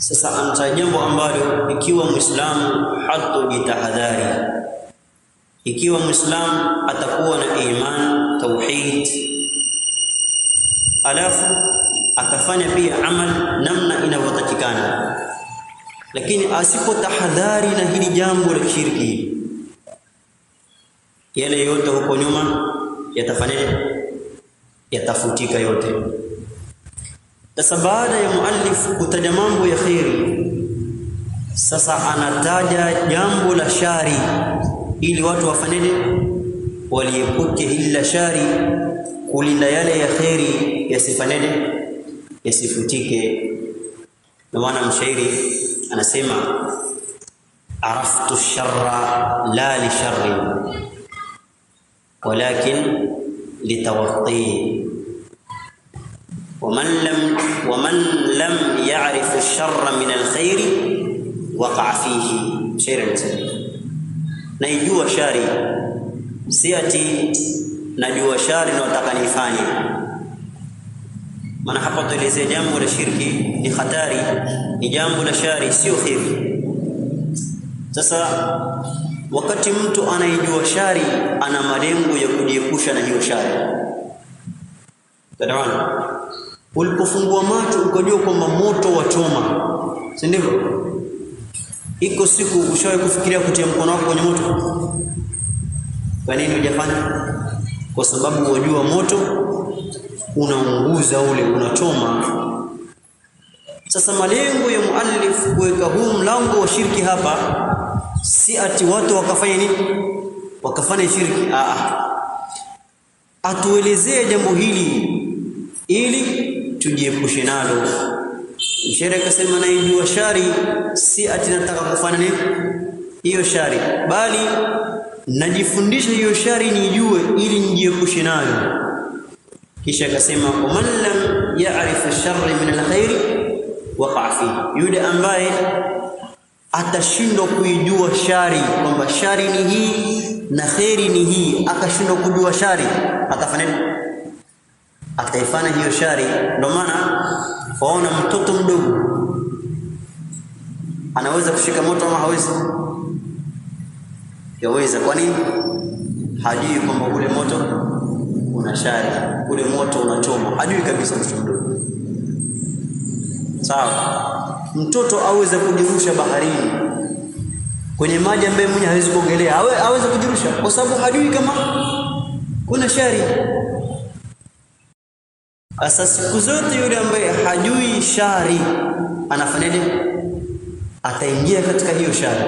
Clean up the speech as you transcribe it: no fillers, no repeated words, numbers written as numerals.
Sasa anza jambo ambalo ikiwa Muislamu hatojitahadhari, ikiwa Muislamu atakuwa na iman tauhid, alafu akafanya pia amal namna inavyotakikana, lakini asipotahadhari na hili jambo la shirki, yale yote huko nyuma yatafutika yote. Sasa baada ya muallif kutaja mambo ya khairi, sasa anataja jambo la shari ili watu wafanyaje, waliepuke hili la shari, kulinda yale ya khairi yasifanyaje, yasifutike. Na maana mshairi anasema araftu sharra la li sharri walakin litawaqi ومن لم يعرف الشر من الخير وقع فيه. شير المسلم naijua shari, si ati najua shari na nataka nifanye. Maana hapa tuelezea jambo la shirki ni hatari, ni jambo la shari, sio khairi. Sasa wakati mtu anaijua shari, ana malengo ya kujiepusha na hiyo shari. Tazama, ulipofungua macho ukajua kwamba moto wachoma, si ndivyo? Iko siku ushawahi kufikiria kutia mkono wako kwenye moto? Kwa nini hujafanya? Kwa sababu wajua moto unaunguza, ule unachoma. Sasa malengo ya muallif kuweka huu mlango wa shirki hapa, si ati watu wakafanya nini, wakafanya shirki. Atuelezee jambo hili ili tujiepushe nalo. Mshairi akasema naijua shari, si ati nataka kufanya nini hiyo shari, bali najifundisha hiyo shari nijue ili nijiepushe nayo. Kisha akasema man lam ya'rif ash-sharra min al-khair waqa fihi, yule ambaye atashindwa kuijua shari, kwamba shari ni hii na khairi ni hii, akashindwa kujua shari, atafanya nini? Ataifanya hiyo shari. Ndio maana waona mtoto mdogo anaweza kushika moto ama hawezi? Yaweza. Kwa nini? Hajui kwamba ule moto una shari, ule moto unachoma, hajui kabisa mtoto mdogo. Sawa, mtoto aweza kujirusha baharini kwenye maji ambayo mwenye hawezi kuogelea, aweza kujirusha kwa sababu hajui kama kuna shari. Asa siku zote yule ambaye hajui shari anafanyaje? Ataingia katika hiyo shari.